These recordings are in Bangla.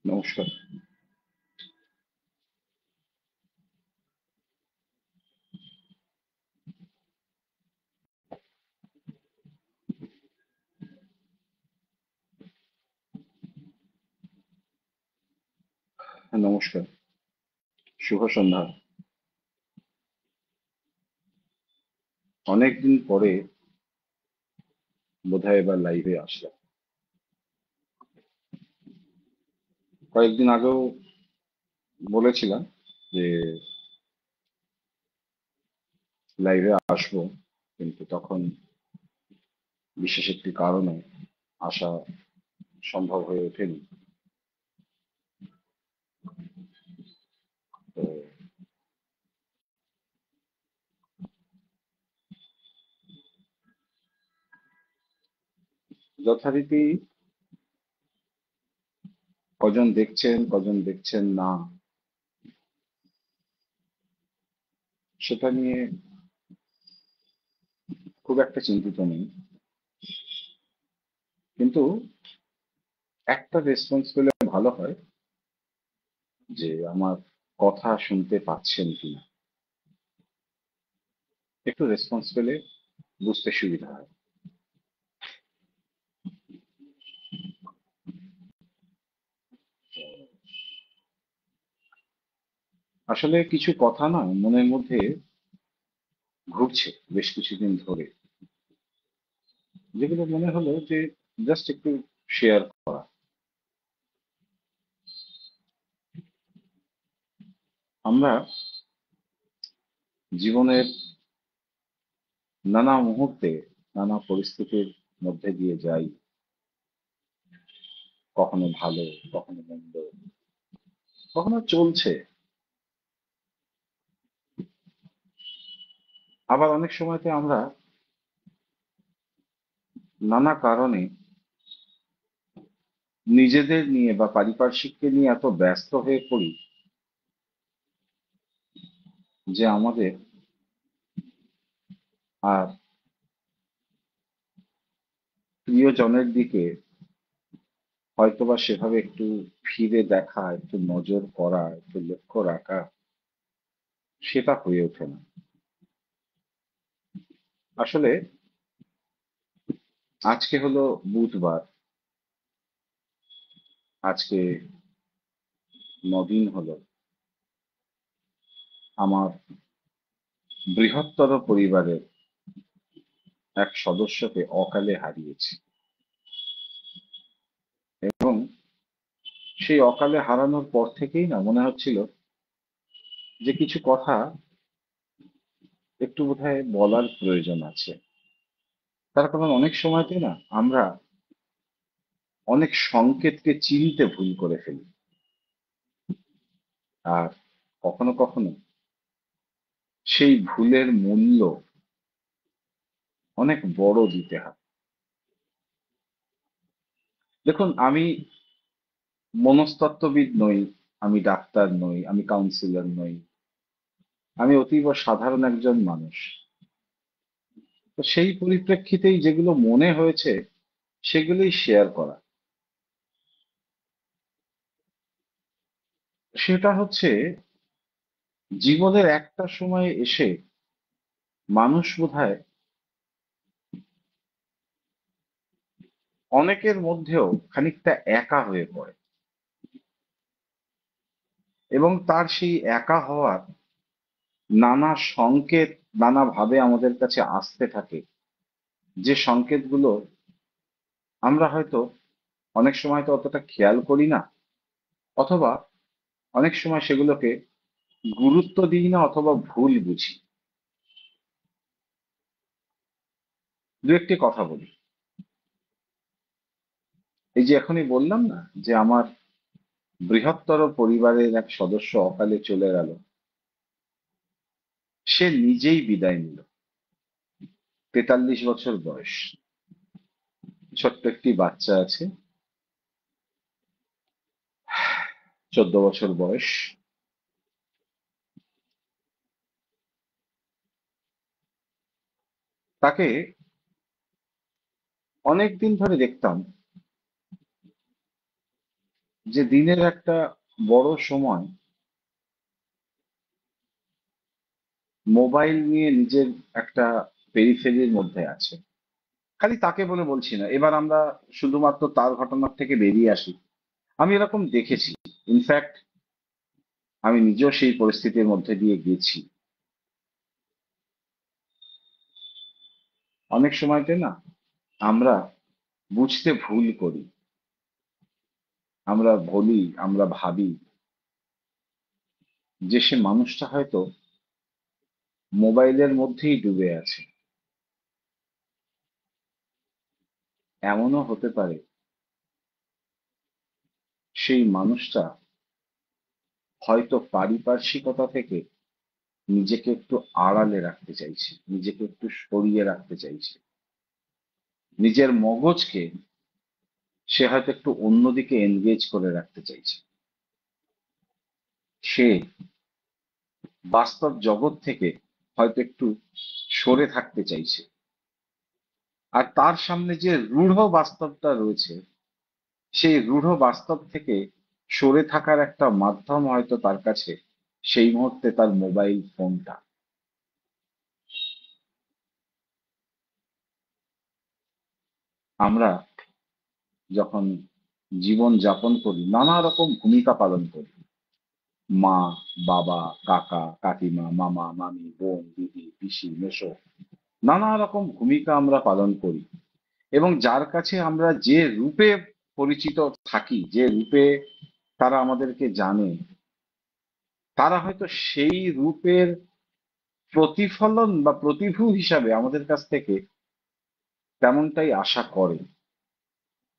নমস্কার। নমস্কার, শুভ সন্ধ্যা। অনেকদিন পরে বোধহয় এবার লাইভে আসলাম। কয়েকদিন আগেও বলেছিলাম যে লাইভে আসবো, কিন্তু তখন বিশেষ একটি কারণে আসা সম্ভব হয়ে ওঠেনি। তো যথারীতি কজন দেখছেন কজন দেখছেন না সেটা নিয়ে খুব একটা চিন্তিত নেই, কিন্তু একটা রেসপন্স পেলে ভালো হয়, যে আমার কথা শুনতে পাচ্ছেন কিনা। একটু রেসপন্স পেলে বুঝতে সুবিধা হয়। আসলে কিছু কথা না মনের মধ্যে ঘুরছে বেশ কিছুদিন ধরে, যেগুলো মনে হলো যে জাস্ট একটু শেয়ার করা। আমরা জীবনের নানা মুহূর্তে নানা পরিস্থিতির মধ্যে দিয়ে যাই, কখনো ভালো, কখনো মন্দ, কখনো চলছে। আবার অনেক সময়তে আমরা নানা কারণে নিজেদের নিয়ে বা পারিপার্শ্বিককে নিয়ে এত ব্যস্ত হয়ে পড়ি যে আমাদের আর প্রিয়জনের দিকে হয়তোবা সেভাবে একটু ফিরে দেখা, একটু নজর করা, একটু লক্ষ্য রাখা, সেটা হয়ে ওঠে না। আসলে আজকে হলো বুধবার। আজকে 9 দিন হলো আমার বৃহত্তর পরিবারের এক সদস্যকে অকালে হারিয়েছি, এবং সেই অকালে হারানোর পর থেকেই না মনে হচ্ছিল যে কিছু কথা একটু বোধহয় বলার প্রয়োজন আছে। তার কারণ অনেক সময়তে না আমরা অনেক সংকেতকে চিনতে ভুল করে ফেলি, আর কখনো কখনো সেই ভুলের মূল্য অনেক বড় দিতে হয়। দেখুন, আমি মনস্তত্ত্ববিদ নই, আমি ডাক্তার নই, আমি কাউন্সিলর নই, আমি অতীব সাধারণ একজন মানুষ। তো সেই পরিপ্রেক্ষিতেই যেগুলো মনে হয়েছে সেগুলোই শেয়ার করা। সেটা হচ্ছে, জীবনের একটা সময় এসে মানুষ বোধহয় অনেকের মধ্যেও খানিকটা একা হয়ে পড়ে, এবং তার সেই একা হওয়ার নানা সংকেত নানাভাবে আমাদের কাছে আসতে থাকে, যে সংকেতগুলো আমরা হয়তো অনেক সময় তো অতটা খেয়াল করি না, অথবা অনেক সময় সেগুলোকে গুরুত্ব দিই না, অথবা ভুল বুঝি। দু একটি কথা বলি। এই যে এখনই বললাম না যে আমার বৃহত্তর পরিবারের এক সদস্য অকালে চলে গেল, সে নিজেই বিদায় নিল। 43 বছর বয়স, ছোট্ট একটি বাচ্চা আছে, 14 বছর বয়স। তাকে অনেকদিন ধরে দেখতাম যে দিনের একটা বড় সময় মোবাইল নিয়ে নিজের একটা পেরিফেরির মধ্যে আছে। খালি তাকে বলে বলছি না, এবার আমরা শুধুমাত্র তার ঘটনার থেকে বেরিয়ে আসি। আমি এরকম দেখেছি। ইনফ্যাক্ট আমি নিজেও সেই পরিস্থিতির মধ্যে দিয়ে গেছি। অনেক সময়তে না আমরা বুঝতে ভুল করি। আমরা বলি, আমরা ভাবি যে সে মানুষটা হয়তো মোবাইলের মধ্যেই ডুবে আছে। এমনও হতে পারে সেই মানুষটা হয়তো পারিপার্শ্বিকতা থেকে নিজেকে একটু আড়ালে রাখতে চাইছে, নিজেকে একটু সরিয়ে রাখতে চাইছে। নিজের মগজকে সে হয়তো একটু অন্যদিকে এনগেজ করে রাখতে চাইছে। সে বাস্তব জগৎ থেকে হয়তো একটু সরে থাকতে চাইছে। আর তার সামনে যে রূঢ় বাস্তবটা রয়েছে, সেই রূঢ় বাস্তব থেকে সরে থাকার একটা মাধ্যম হয়তো তার কাছে সেই মুহূর্তে তার মোবাইল ফোনটা। আমরা যখন জীবন যাপন করি নানা রকম ভূমিকা পালন করি। মা, বাবা, কাকা, কাকিমা, মামা, মামি, বোন, দিদি, পিসি, মেসো, নানা রকম ভূমিকা আমরা পালন করি। এবং যার কাছে আমরা যে রূপে পরিচিত থাকি, যে রূপে তারা আমাদেরকে জানে, তারা হয়তো সেই রূপের প্রতিফলন বা প্রতিভূ হিসাবে আমাদের কাছ থেকে তেমনটাই আশা করে।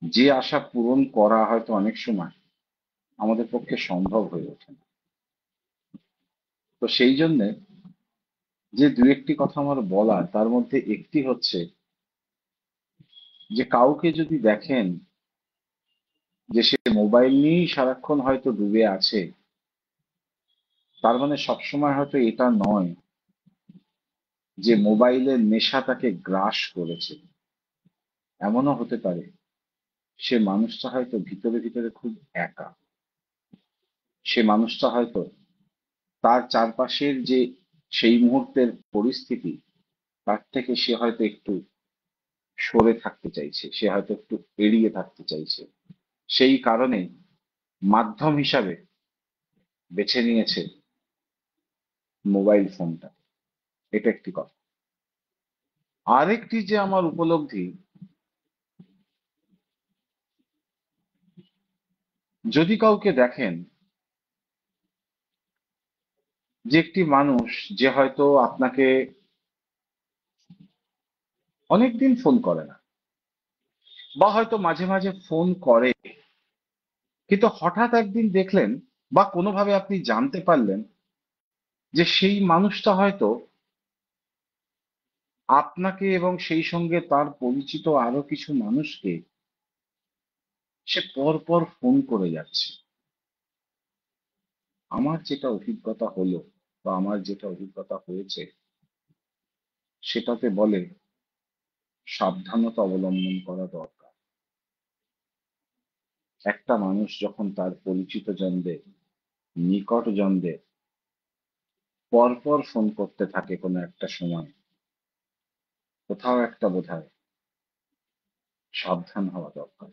যে আশা পূরণ করা হয়তো অনেক সময় আমাদের পক্ষে সম্ভব হয়ে ওঠে না। তো সেই জন্য যে দু একটি কথা আমার বলার, তার মধ্যে একটি হচ্ছে যে কাউকে যদি দেখেন যে সে মোবাইল নিয়েই সারাক্ষণ হয়তো ডুবে আছে, তার মানে সবসময় হয়তো এটা নয় যে মোবাইলের নেশা তাকে গ্রাস করেছে। এমনও হতে পারে সে মানুষটা হয়তো ভিতরে ভিতরে খুব একা। সে মানুষটা হয়তো তার চারপাশের যে সেই মুহূর্তের পরিস্থিতি, তার থেকে সে হয়তো একটু সরে থাকতে চাইছে, সে হয়তো একটু এড়িয়ে থাকতে চাইছে। সেই কারণে মাধ্যম হিসাবে বেছে নিয়েছে মোবাইল ফোনটা। এটা একটি কথা। আরেকটি যে আমার উপলব্ধি, যদি কাউকে দেখেন যে একটি মানুষ যে হয়তো আপনাকে অনেকদিন ফোন করে না, বা হয়তো মাঝে মাঝে ফোন করে, কিন্তু হঠাৎ একদিন দেখলেন বা কোনোভাবে আপনি জানতে পারলেন যে সেই মানুষটা হয়তো আপনাকে এবং সেই সঙ্গে তার পরিচিত আরো কিছু মানুষকে সে পর পর ফোন করে যাচ্ছে। আমার যেটা অভিজ্ঞতা হলো বা আমার যেটা অভিজ্ঞতা হয়েছে, সেটাতে বলে সাবধানতা অবলম্বন করা দরকার। একটা মানুষ যখন তার পরিচিত জনদের, নিকট জনদের পরপর ফোন করতে থাকে কোনো একটা সময়, কোথাও একটা বোধহয় সাবধান হওয়া দরকার।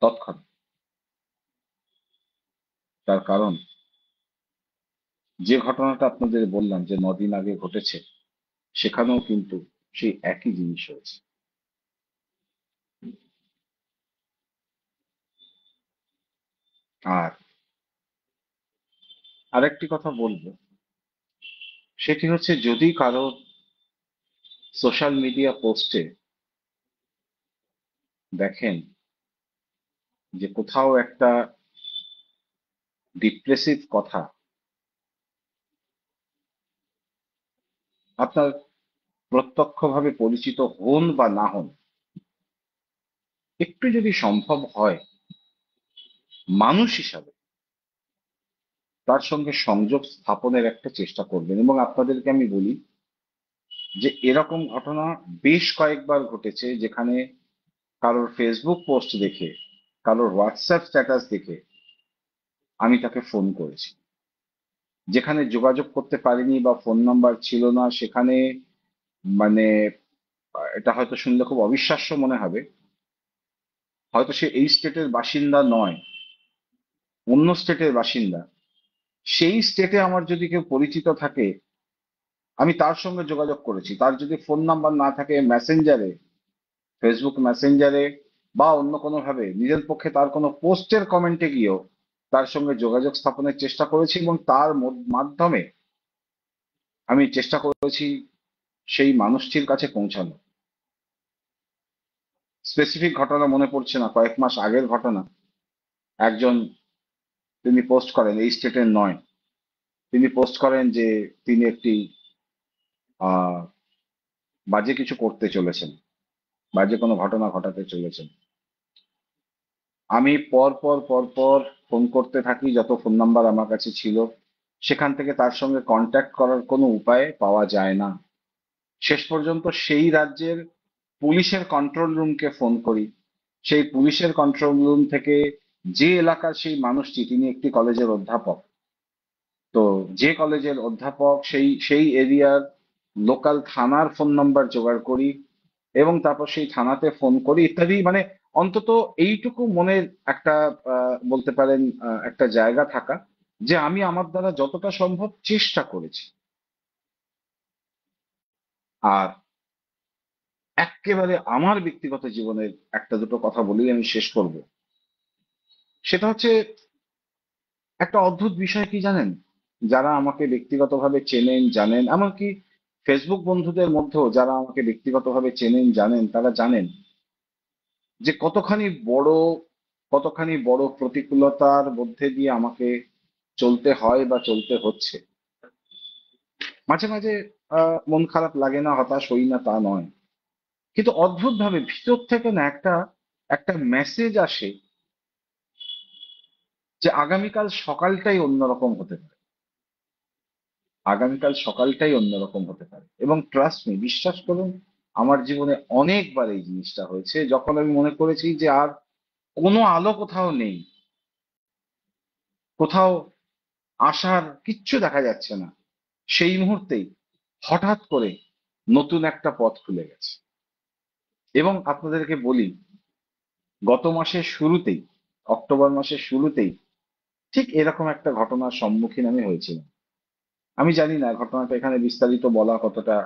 তৎক্ষণাৎ। তার কারণ, যে ঘটনাটা আপনাদের বললাম যে 9 দিন আগে ঘটেছে, সেখানেও কিন্তু সেই একই জিনিস হয়েছে। আর আরেকটি কথা বলবো, সেটি হচ্ছে যদি কারো সোশ্যাল মিডিয়া পোস্টে দেখেন যে কোথাও একটা ডিপ্রেসিভ কথা, আপনার প্রত্যক্ষভাবে পরিচিত হন বা না হন, একটু যদি সম্ভব হয় মানুষ হিসাবে তার সঙ্গে সংযোগ স্থাপনের একটা চেষ্টা করবেন। এবং আপনাদেরকে আমি বলি যে এরকম ঘটনা বেশ কয়েকবার ঘটেছে, যেখানে কারোর ফেসবুক পোস্ট দেখে, কারোর হোয়াটসঅ্যাপ স্ট্যাটাস দেখে আমি তাকে ফোন করেছি। যেখানে যোগাযোগ করতে পারিনি বা ফোন নাম্বার ছিল না সেখানে, মানে এটা হয়তো শুনলে খুব অবিশ্বাস্য মনে হবে, হয়তো সে এই স্টেটের বাসিন্দা নয়, অন্য স্টেটের বাসিন্দা, সেই স্টেটে আমার যদি কেউ পরিচিত থাকে, আমি তার সঙ্গে যোগাযোগ করেছি। তার যদি ফোন নাম্বার না থাকে, মেসেঞ্জারে, ফেসবুক মেসেঞ্জারে বা অন্য কোনো ভাবে নিজের পক্ষে তার কোনো পোস্টের কমেন্টে গিয়েও তার সঙ্গে যোগাযোগ স্থাপনের চেষ্টা করেছি, এবং তার মাধ্যমে আমি চেষ্টা করেছি সেই মানুষটির কাছে পৌঁছানো। স্পেসিফিক ঘটনা মনে পড়ছে না, কয়েক মাস আগের ঘটনা। একজন, তিনি পোস্ট করেন, এই স্টেটের নয়, তিনি পোস্ট করেন যে তিনি একটি আহ বাজে কিছু করতে চলেছেন, বাজে কোনো ঘটনা ঘটাতে চলেছেন। আমি পর পর ফোন করতে থাকি, যত ফোন নাম্বার আমার কাছে ছিল, সেখান থেকে তার সঙ্গে কন্ট্যাক্ট করার কোনো উপায় পাওয়া যায় না। শেষ পর্যন্ত সেই রাজ্যের পুলিশের কন্ট্রোল রুমকে ফোন করি। সেই পুলিশের কন্ট্রোল রুম থেকে, যে এলাকার সেই মানুষটি, তিনি একটি কলেজের অধ্যাপক, তো যে কলেজের অধ্যাপক সেই সেই এরিয়ার লোকাল থানার ফোন নাম্বার জোগাড় করি, এবং তারপর সেই থানাতে ফোন করি ইত্যাদি। মানে অন্তত এইটুকু মনের একটা, বলতে পারেন, একটা জায়গা থাকা, যে আমি আমার দ্বারা যতটা সম্ভব চেষ্টা করেছি। আর এক্কেবারে আমার ব্যক্তিগত জীবনের একটা দুটো কথা বলেই আমি শেষ করব। সেটা হচ্ছে, একটা অদ্ভুত বিষয় কি জানেন, যারা আমাকে ব্যক্তিগতভাবে চেনেন জানেন, এমনকি ফেসবুক বন্ধুদের মধ্যেও যারা আমাকে ব্যক্তিগতভাবে চেনেন জানেন, তারা জানেন যে কতখানি বড় প্রতিকূলতার মধ্যে দিয়ে আমাকে চলতে হয় বা চলতে হচ্ছে। মাঝে মাঝে মন খারাপ লাগে না, হতাশ হই না তা নয়, কিন্তু অদ্ভুত ভাবে ভিতর থেকে না একটা একটা মেসেজ আসে যে আগামীকাল সকালটাই অন্যরকম হতে পারে, আগামীকাল সকালটাই অন্যরকম হতে পারে। এবং ট্রাস্ট মি, বিশ্বাস করুন, আমার জীবনে অনেকবার এই জিনিসটা হয়েছে, যখন আমি মনে করেছি যে আর কোনো আলো কোথাও নেই, কোথাও আশার কিচ্ছু দেখা যাচ্ছে না, সেই মুহূর্তেই হঠাৎ করে নতুন একটা পথ খুলে গেছে। এবং আপনাদেরকে বলি, গত মাসের শুরুতেই, অক্টোবর মাসের শুরুতেই ঠিক এরকম একটা ঘটনার সম্মুখীন আমি হয়েছিলাম। আমি জানি না ঘটনাটা এখানে বিস্তারিত বলা কতটা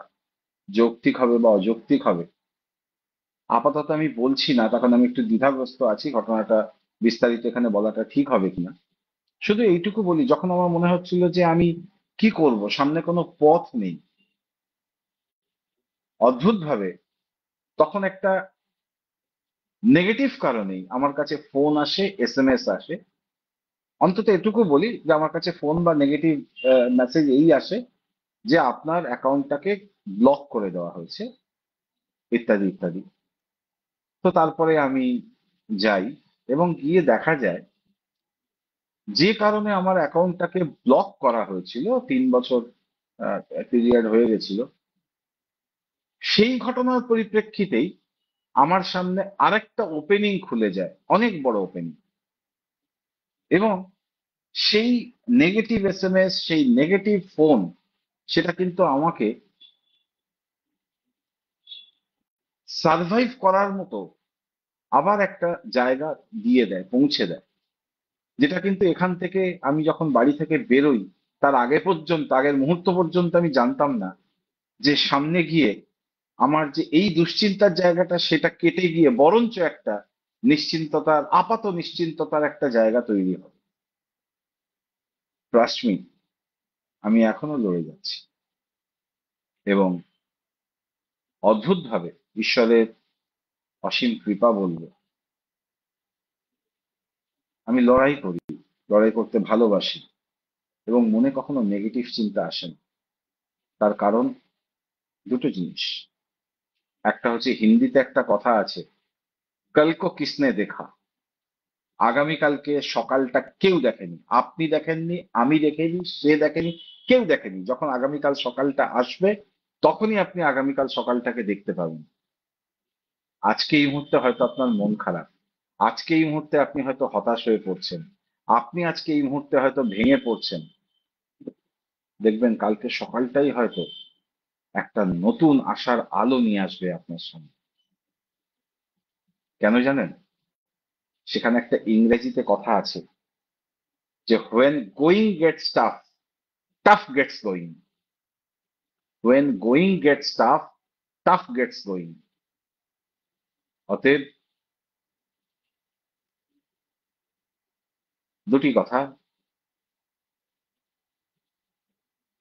যৌক্তিক হবে বা অযৌক্তিক হবে। আপাতত আমি বলছি না, তখন আমি একটু দ্বিধাগ্রস্ত আছি ঘটনাটা বিস্তারিত এখানে বলাটা ঠিক হবে কিনা। শুধু এইটুকু বলি, যখন আমার মনে হচ্ছিল যে আমি কি করব, সামনে কোনো পথ নেই, অদ্ভুতভাবে তখন একটা নেগেটিভ কারণেই আমার কাছে ফোন আসে, এসএমএস আসে। অন্তত এটুকু বলি যে আমার কাছে ফোন বা নেগেটিভ মেসেজ এই আসে যে আপনার অ্যাকাউন্টটাকে ব্লক করে দেওয়া হয়েছে, ইত্যাদি ইত্যাদি। তো তারপরে আমি যাই, এবং গিয়ে দেখা যায় যে কারণে আমার অ্যাকাউন্টটাকে ব্লক করা হয়েছিল, 3 বছর পিরিয়ড হয়ে গেছিল, সেই ঘটনার পরিপ্রেক্ষিতেই আমার সামনে আরেকটা ওপেনিং খুলে যায়, অনেক বড় ওপেনিং। এবং সেই নেগেটিভ এসএমএস, সেই নেগেটিভ ফোন, সেটা কিন্তু আমাকে সার্ভাইভ করার মতো আবার একটা জায়গা দিয়ে দেয়, পৌঁছে দেয়। যেটা কিন্তু এখান থেকে, আমি যখন বাড়ি থেকে বেরোই তার আগে পর্যন্ত, আগের মুহূর্ত পর্যন্ত আমি জানতাম না যে সামনে গিয়ে আমার যে এই দুশ্চিন্তার জায়গাটা, সেটা কেটে গিয়ে বরঞ্চ একটা নিশ্চিন্ততার, আপাত নিশ্চিন্ততার একটা জায়গা তৈরি হবে। ট্রাস্ট মি, আমি এখনো লড়ে যাচ্ছি, এবং অদ্ভুতভাবে ঈশ্বরের অসীম কৃপা বলবো, আমি লড়াই করি, লড়াই করতে ভালোবাসি, এবং মনে কখনো নেগেটিভ চিন্তা আসে না। তার কারণ দুটো জিনিস। একটা হচ্ছে, হিন্দিতে একটা কথা আছে, কল কো কিসনে দেখা। আগামীকালকে সকালটা কেউ দেখেনি, আপনি দেখেননি, আমি দেখেনি, সে দেখেনি, কেউ দেখেনি। যখন আগামীকাল সকালটা আসবে, তখনই আপনি আগামীকাল সকালটাকে দেখতে পাবেন। আজকে এই মুহূর্তে হয়তো আপনার মন খারাপ, আজকে এই মুহূর্তে আপনি হয়তো হতাশ হয়ে পড়ছেন, আপনি আজকে এই মুহূর্তে হয়তো ভেঙে পড়ছেন। দেখবেন কালকে সকালটাই হয়তো একটা নতুন আশার আলো নিয়ে আসবে আপনার সামনে। কেন জানেন? সেখানে একটা ইংরেজিতে কথা আছে যে when going gets tough, tough gets going. when going gets tough, tough gets going. অতএব দুটি কথা,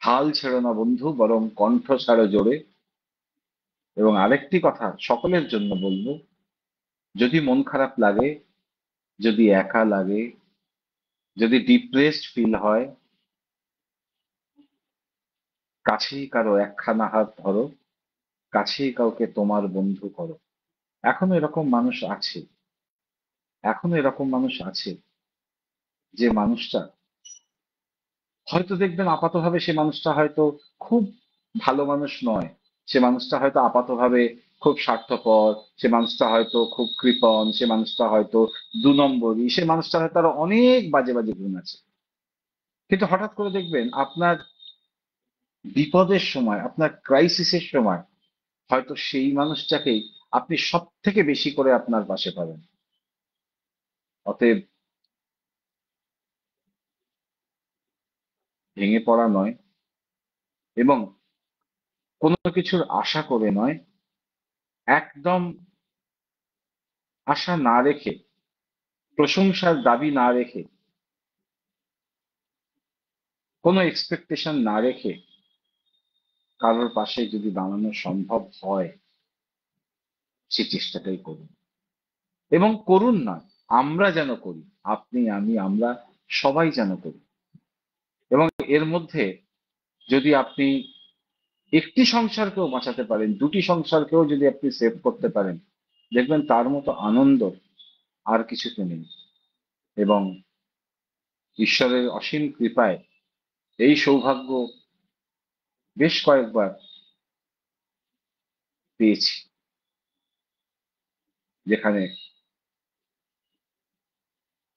হাল ছেড়ো না বন্ধু, বরং কণ্ঠ ছাড়ো জোরে। এবং আরেকটি কথা সকলের জন্য বলবো, যদি মন খারাপ লাগে, যদি একা লাগে, যদি ডিপ্রেসড ফিল হয়, কাছেই কারো একখানা হাত ধরো, কাছেই কাউকে তোমার বন্ধু করো। এখনো এরকম মানুষ আছে, এখনো এরকম মানুষ আছে, যে মানুষটা হয়তো দেখবেন আপাতভাবে সে মানুষটা হয়তো খুব ভালো মানুষ নয়, সে মানুষটা হয়তো আপাতভাবে খুব স্বার্থপর, সে মানুষটা হয়তো খুব কৃপণ, সে মানুষটা হয়তো 2 নম্বরই, সে মানুষটা হয়তো আরো অনেক বাজে বাজে গুণ আছে। কিন্তু হঠাৎ করে দেখবেন আপনার বিপদের সময়, আপনার ক্রাইসিসের সময় হয়তো সেই মানুষটাকেই আপনি সব থেকে বেশি করে আপনার পাশে পাবেন। অতএব ভেঙে পড়া নয়, এবং কোনো কিছুর আশা করে নয়, একদম আশা না রেখে, প্রশংসার দাবি না রেখে, কোনো এক্সপেকটেশন না রেখে কারোর পাশে যদি দাঁড়ানো সম্ভব হয়, সে চেষ্টাটাই করুন। এবং করুন না, আমরা যেন করি, আপনি আমি আমরা সবাই যেন করি। এবং এর মধ্যে যদি আপনি একটি সংসারকেও বাঁচাতে পারেন, দুটি সংসারকেও যদি আপনি সেভ করতে পারেন, দেখবেন তার মতো আনন্দ আর কিছুতে নেই। এবং ঈশ্বরের অসীম কৃপায় এই সৌভাগ্য বেশ কয়েকবার পেয়েছি, যেখানে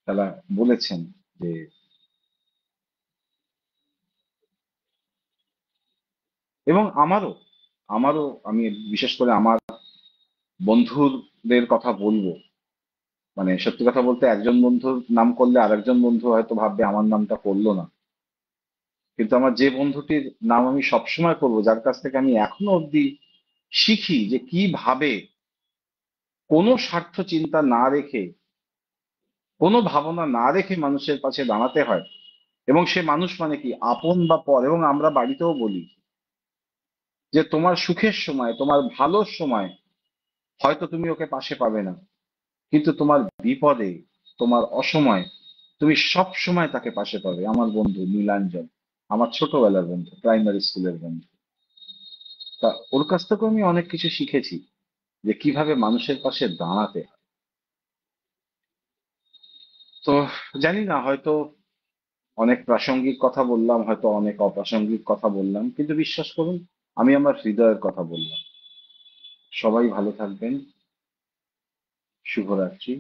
তারা বলেছেন যে, এবং আমারও আমারও আমি বিশেষ করে আমার বন্ধুদের কথা বলবো, মানে সত্যি কথা বলতে একজন বন্ধুর নাম করলে আরেকজন বন্ধু হয়তো ভাববে আমার নামটা করলো না, কিন্তু আমার যে বন্ধুটির নাম আমি সবসময় করবো, যার কাছ থেকে আমি এখনো অব্দি শিখি যে কিভাবে কোনো স্বার্থ চিন্তা না রেখে, কোনো ভাবনা না রেখে মানুষের পাশে দাঁড়াতে হয়। এবং সে মানুষ মানে কি, আপন বা পর। এবং আমরা বাড়িতেও বলি যে তোমার সুখের সময়, তোমার ভালোর সময় হয়তো তুমি ওকে পাশে পাবে না, কিন্তু তোমার বিপদে, তোমার অসময়ে তুমি সব সময় তাকে পাশে পাবে। আমার বন্ধু নীলাঞ্জন, আমার ছোটবেলার বন্ধু, প্রাইমারি স্কুলের বন্ধু। তা ওর কাছ থেকেও আমি অনেক কিছু শিখেছি যে কিভাবে মানুষের পাশে দাঁড়াতে হয়। তো জানি না, হয়তো অনেক প্রাসঙ্গিক কথা বললাম, হয়তো অনেক অপ্রাসঙ্গিক কথা বললাম, কিন্তু বিশ্বাস করুন আমি আমার হৃদয়ের কথা বললাম। সবাই ভালো থাকবেন, শুভরাত্রি।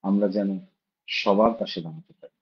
আমরা যেন সবার পাশে দাঁড়াতে পারি।